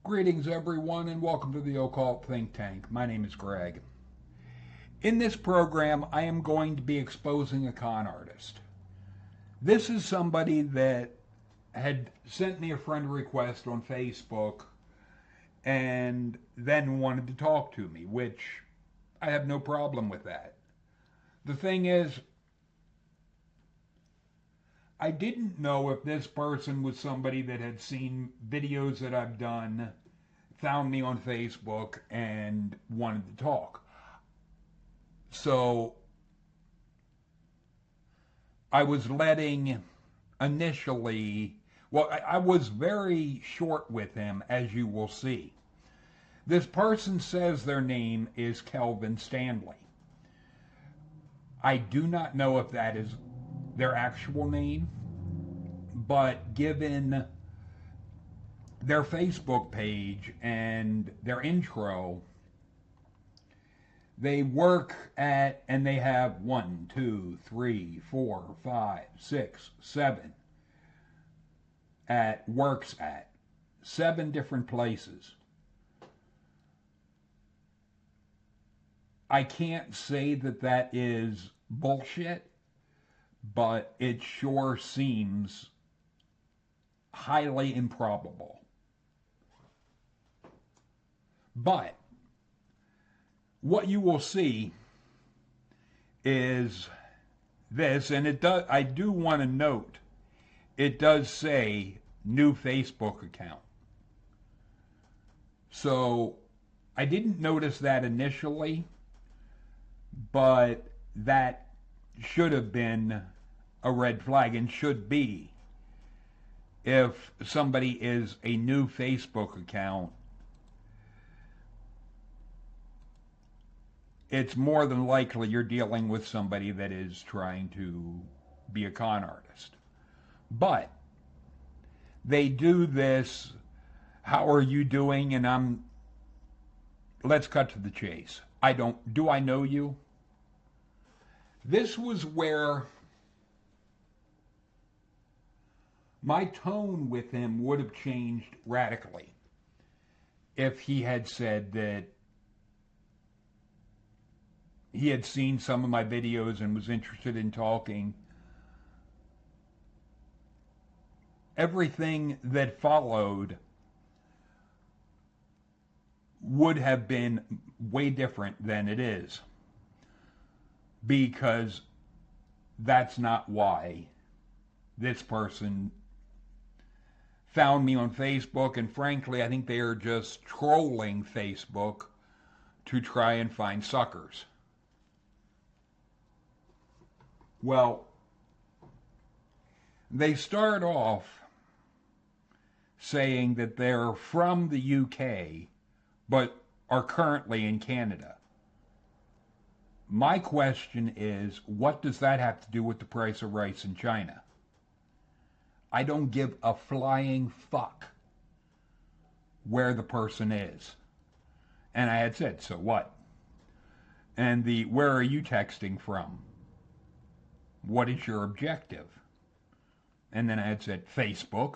Greetings, everyone, and welcome to the Occult Think Tank. My name is Greg. In this program, I am going to be exposing a con artist. This is somebody that had sent me a friend request on Facebook and then wanted to talk to me, which I have no problem with that. The thing is, I didn't know if this person was somebody that had seen videos that I've done, found me on Facebook, and wanted to talk. So I was letting initially, I was very short with him, as you will see. This person says their name is Kelvin Stanley. I do not know if that is their actual name, but given their Facebook page and their intro, they work at, and they have 1, 2, 3, 4, 5, 6, 7 works at 7 different places. I can't say that that is bullshit, but it sure seems highly improbable. But what you will see is this, and it does. I do want to note, it does say new Facebook account. So I didn't notice that initially, but that should have been a red flag, and should be if somebody is a new Facebook account. It's more than likely you're dealing with somebody that is trying to be a con artist. But they do this, how are you doing? And let's cut to the chase. Do I know you? This was where my tone with him would have changed radically if he had said that he had seen some of my videos and was interested in talking. Everything that followed would have been way different than it is, because that's not why this person found me on Facebook, and frankly, I think they are just trolling Facebook to try and find suckers. Well, they start off saying that they're from the UK, but are currently in Canada. My question is, what does that have to do with the price of rice in China? I don't give a flying fuck where the person is. And I had said, so what? And where are you texting from? What is your objective? And then I had said, Facebook.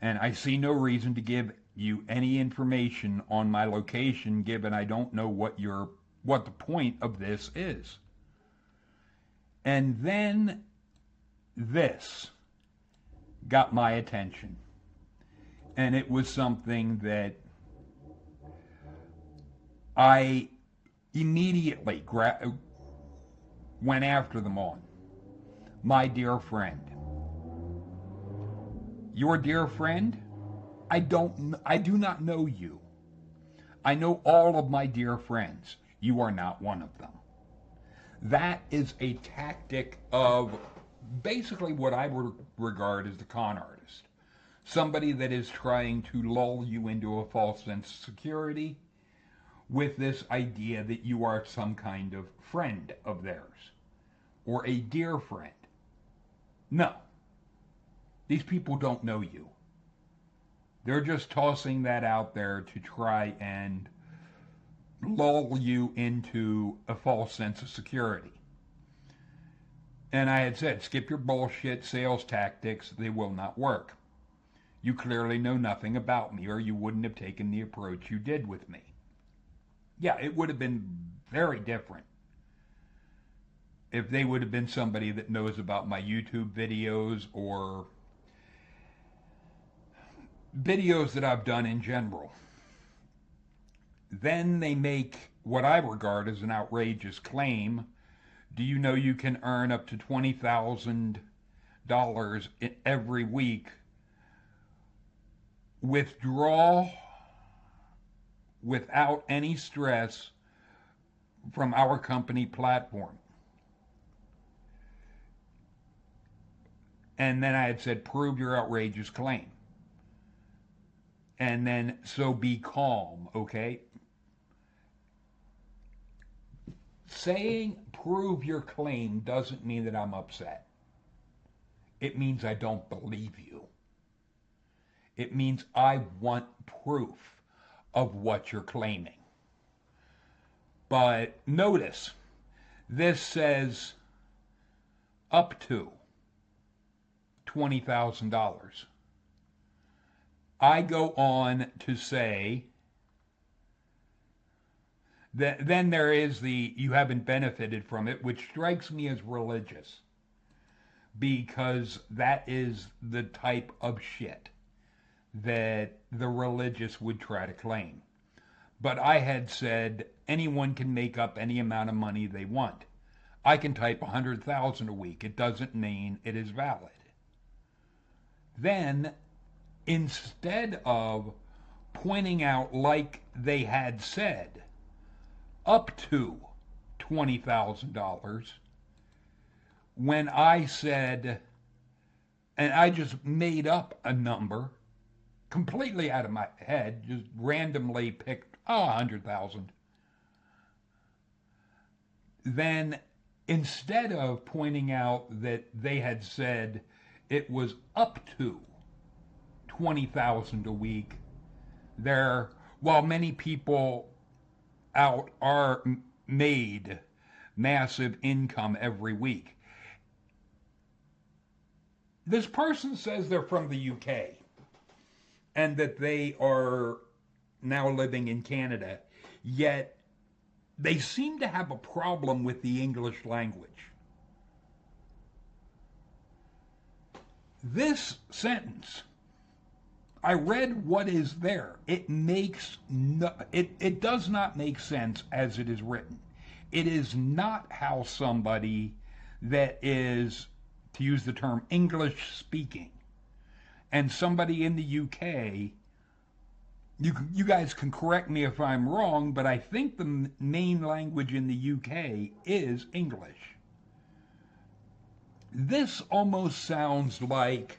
And I see no reason to give you any information on my location, given I don't know what the point of this is. And then this got my attention. And it was something that I immediately went after them on. My dear friend. Your dear friend? I do not know you. I know all of my dear friends. You are not one of them. That is a tactic of basically what I would regard as the con artist. Somebody that is trying to lull you into a false sense of security with this idea that you are some kind of friend of theirs or a dear friend. No. These people don't know you. They're just tossing that out there to try and lull you into a false sense of security. And I had said, skip your bullshit sales tactics. They will not work. You clearly know nothing about me, or you wouldn't have taken the approach you did with me. Yeah, it would have been very different if they would have been somebody that knows about my YouTube videos or videos that I've done in general. Then they make what I regard as an outrageous claim. Do you know you can earn up to $20,000 every week? Withdraw without any stress from our company platform. And then I had said, prove your outrageous claim. And then, so be calm, okay? Saying prove your claim doesn't mean that I'm upset. It means I don't believe you. It means I want proof of what you're claiming. But notice, this says up to $20,000. I go on to say that then there is the you haven't benefited from it, which strikes me as religious, because that is the type of shit that the religious would try to claim. But I had said anyone can make up any amount of money they want. I can type 100,000 a week. It doesn't mean it is valid. Then, instead of pointing out, like they had said, up to $20,000, when I said, and I just made up a number completely out of my head, just randomly picked 100,000. Then instead of pointing out that they had said it was up to 20,000 a week, while many people out are made massive income every week. This person says they're from the UK and that they are now living in Canada, yet they seem to have a problem with the English language. This sentence, I read what is there. It does not make sense as it is written. It is not how somebody that is, to use the term, English speaking, and somebody in the UK, you guys can correct me if I'm wrong, but I think the main language in the UK is English. This almost sounds like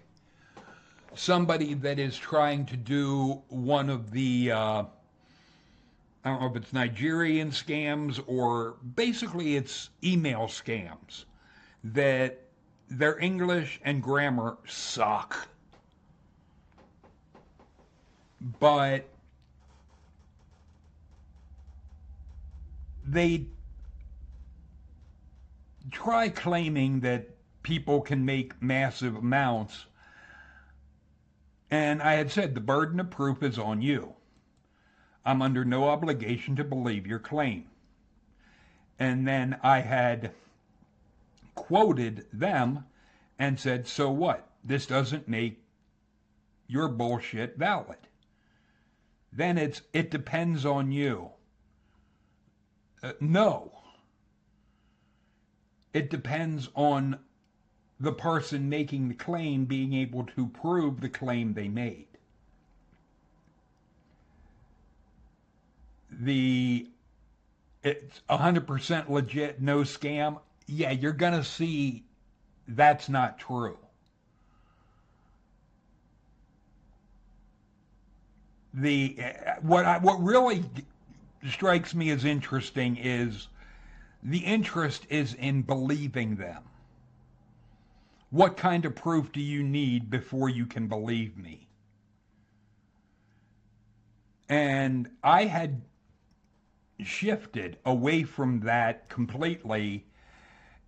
somebody that is trying to do one of the, I don't know if it's Nigerian scams or basically it's email scams, that their English and grammar suck. But they try claiming that people can make massive amounts. And I had said the burden of proof is on you. I'm under no obligation to believe your claim. And then I had quoted them and said, so what? This doesn't make your bullshit valid. Then it depends on you. No. It depends on the person making the claim being able to prove the claim they made. It's 100% legit, no scam. Yeah, you're going to see that's not true. What really strikes me as interesting is the interest is in believing them. What kind of proof do you need before you can believe me? And I had shifted away from that completely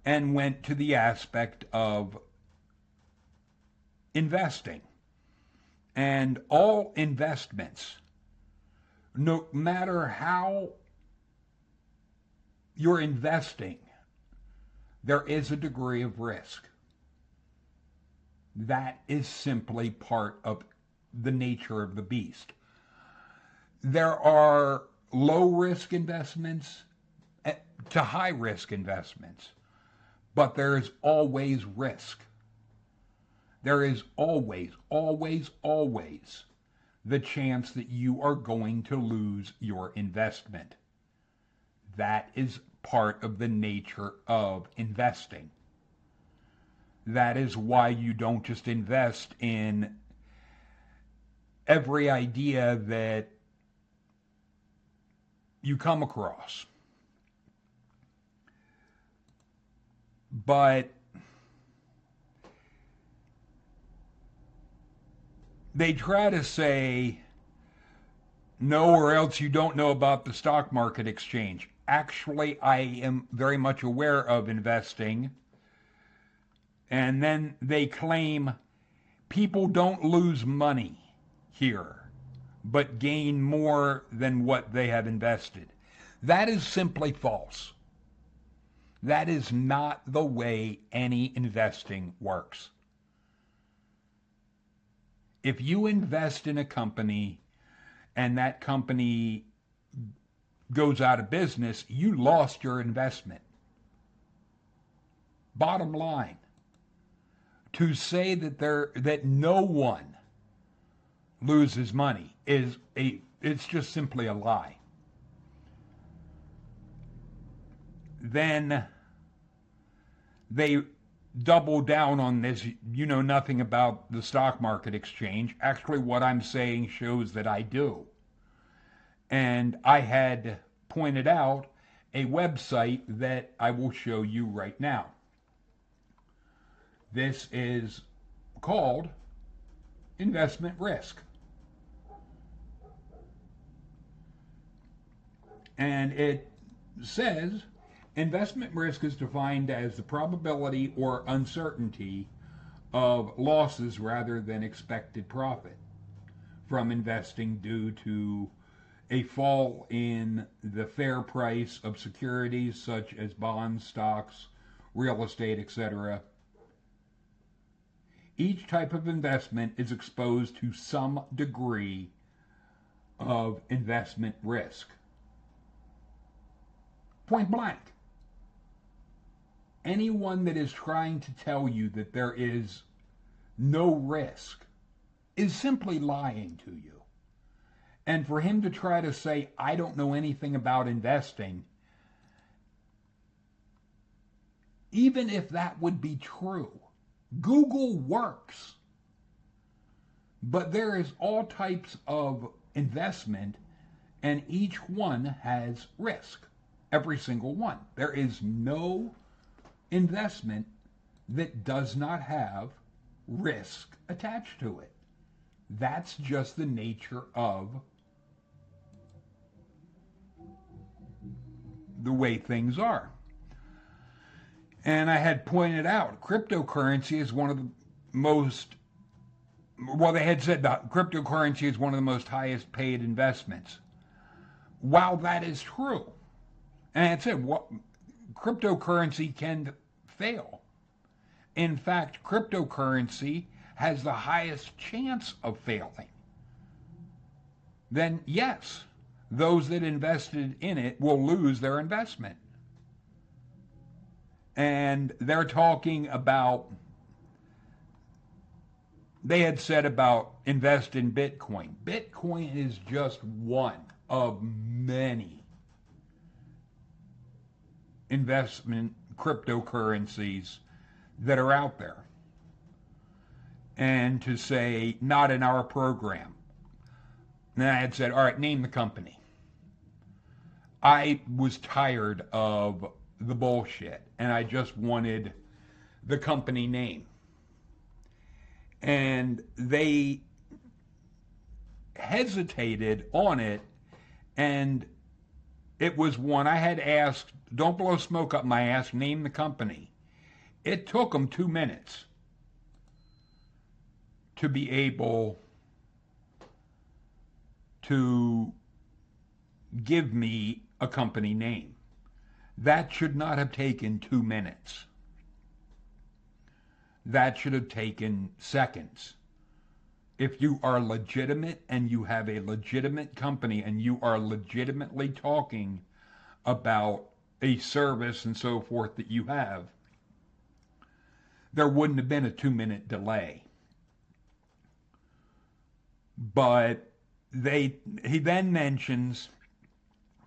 and went to the aspect of investing. And all investments, no matter how you're investing, there is a degree of risk. That is simply part of the nature of the beast. There are low risk investments to high risk investments, but there is always risk. There is always, always, always the chance that you are going to lose your investment. That is part of the nature of investing. That is why you don't just invest in every idea that you come across. But they try to say, no, or else you don't know about the stock market exchange. Actually, I am very much aware of investing. And then they claim people don't lose money here, but gain more than what they have invested. That is simply false. That is not the way any investing works. If you invest in a company and that company goes out of business, you lost your investment. Bottom line. To say that no one loses money it's just simply a lie. Then they double down on this, you know nothing about the stock market exchange. Actually, what I'm saying shows that I do. And I had pointed out a website that I will show you right now. This is called investment risk. And it says investment risk is defined as the probability or uncertainty of losses rather than expected profit from investing due to a fall in the fair price of securities such as bonds, stocks, real estate, etc. Each type of investment is exposed to some degree of investment risk. Point blank. Anyone that is trying to tell you that there is no risk is simply lying to you. And for him to try to say, I don't know anything about investing, even if that would be true, Google works. But there is all types of investment, and each one has risk. Every single one. There is no investment that does not have risk attached to it. That's just the nature of the way things are. And I had pointed out cryptocurrency is one of the most, well, they had said that cryptocurrency is one of the most highest paid investments. While that is true, and it said what cryptocurrency can fail. In fact, cryptocurrency has the highest chance of failing. Then yes, those that invested in it will lose their investment. And they're talking about, they had said about invest in Bitcoin. Bitcoin is just one of many investment cryptocurrencies that are out there. And to say, not in our program. And I had said, all right, name the company. I was tired of the bullshit, and I just wanted the company name. And they hesitated on it, and it was one I had asked, don't blow smoke up my ass, name the company. It took them 2 minutes to be able to give me a company name. That should not have taken 2 minutes. That should have taken seconds. If you are legitimate and you have a legitimate company and you are legitimately talking about a service and so forth that you have, there wouldn't have been a 2 minute delay. But he then mentions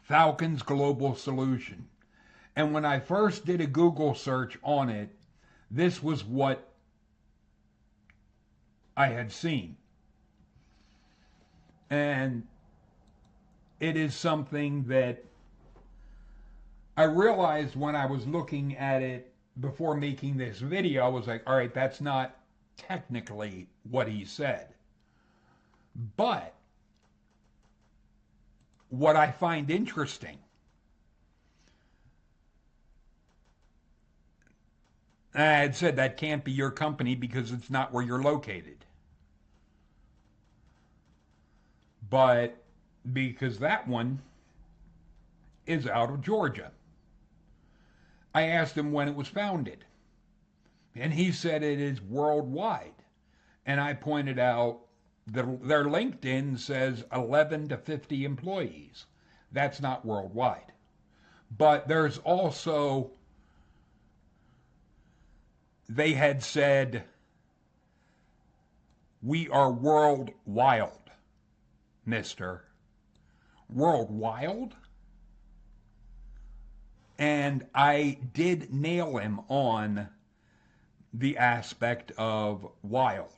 Falcon's Global Solution. And when I first did a Google search on it, this was what I had seen. And it is something that I realized when I was looking at it before making this video. I was like, all right, that's not technically what he said. But what I find interesting, I had said that can't be your company because it's not where you're located. But because that one is out of Georgia. I asked him when it was founded. And he said it is worldwide. And I pointed out that their LinkedIn says 11 to 50 employees. That's not worldwide. But there's also, they had said, we are world wild, mister. World wild? And I did nail him on the aspect of wild.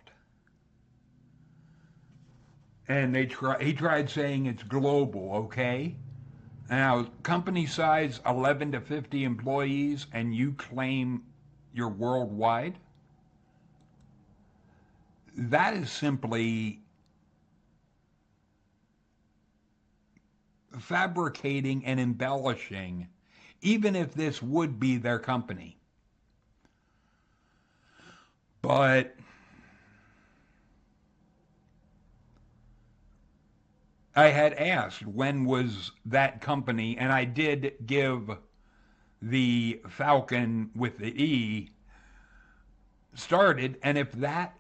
And he tried saying it's global, okay? Now, company size 11 to 50 employees, and you claim you're worldwide? That is simply fabricating and embellishing, even if this would be their company. But I had asked when was that company, and I did give the Falcon with the E started, and if that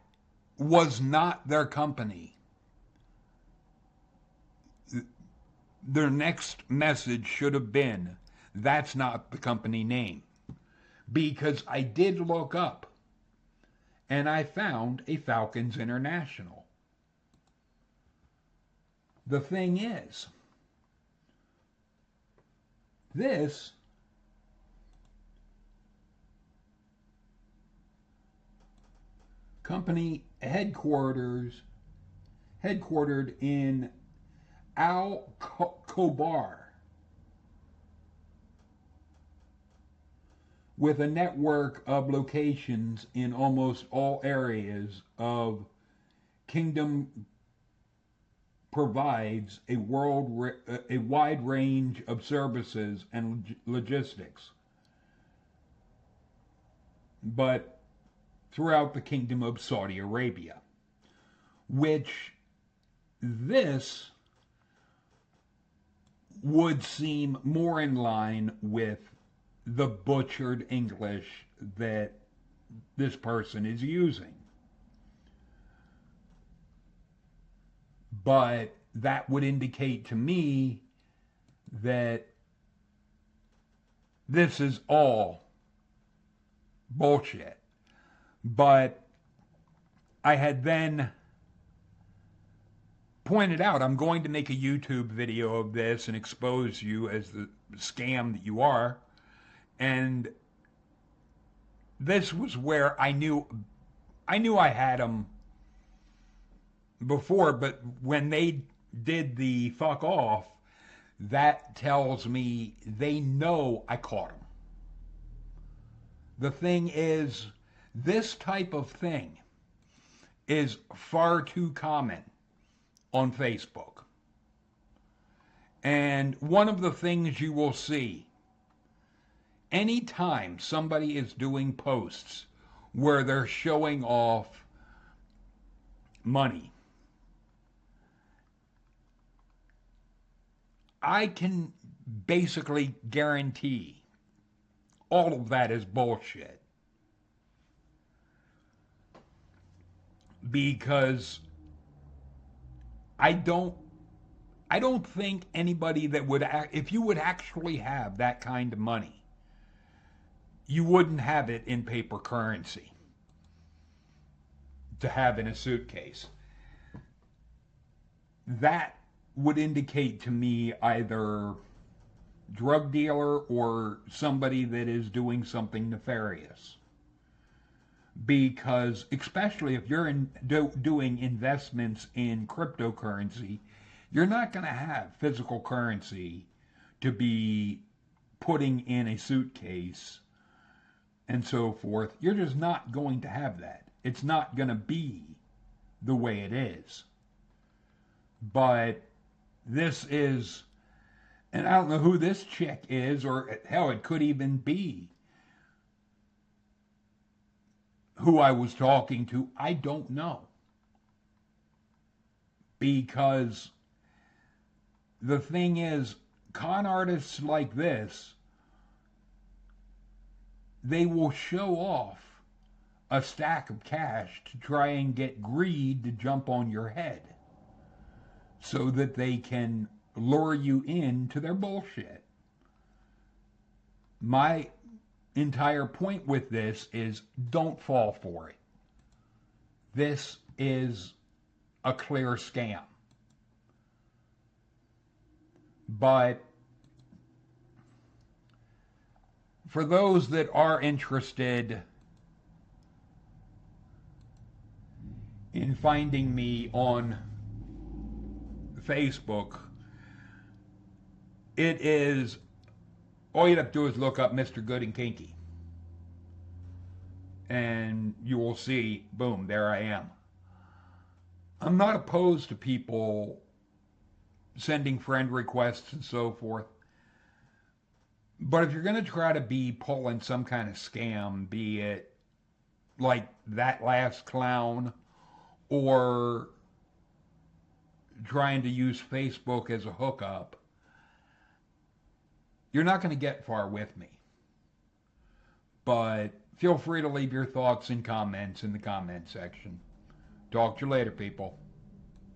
was not their company, their next message should have been, that's not the company name. Because I did look up, and I found a Falcons International. The thing is, this company headquartered in Al Khobar, with a network of locations in almost all areas of Kingdom, provides a wide range of services and logistics, but throughout the Kingdom of Saudi Arabia, which this would seem more in line with the butchered English that this person is using. But that would indicate to me that this is all bullshit. But I had then pointed out, I'm going to make a YouTube video of this and expose you as the scam that you are. And this was where I knew I had them before, but when they did the fuck off, that tells me they know I caught them. The thing is, this type of thing is far too common on Facebook. And one of the things you will see, anytime somebody is doing posts where they're showing off money, I can basically guarantee all of that is bullshit. Because I don't I don't think anybody that would if you would actually have that kind of money, you wouldn't have it in paper currency to have in a suitcase. That would indicate to me either drug dealer or somebody that is doing something nefarious. Because especially if you're doing investments in cryptocurrency, you're not going to have physical currency to be putting in a suitcase and so forth. You're just not going to have that. It's not going to be the way it is. But this is, and I don't know who this chick is, or hell, it could even be who I was talking to. I don't know. Because the thing is, con artists like this, they will show off a stack of cash to try and get greed to jump on your head so that they can lure you into their bullshit. My entire point with this is don't fall for it. This is a clear scam. But for those that are interested in finding me on Facebook, it is, all you have to do is look up Mr. Good and Kinky. And you will see, boom, there I am. I'm not opposed to people sending friend requests and so forth. But if you're going to try to be pulling some kind of scam, be it like that last clown or trying to use Facebook as a hookup, you're not going to get far with me. But feel free to leave your thoughts and comments in the comment section. Talk to you later, people.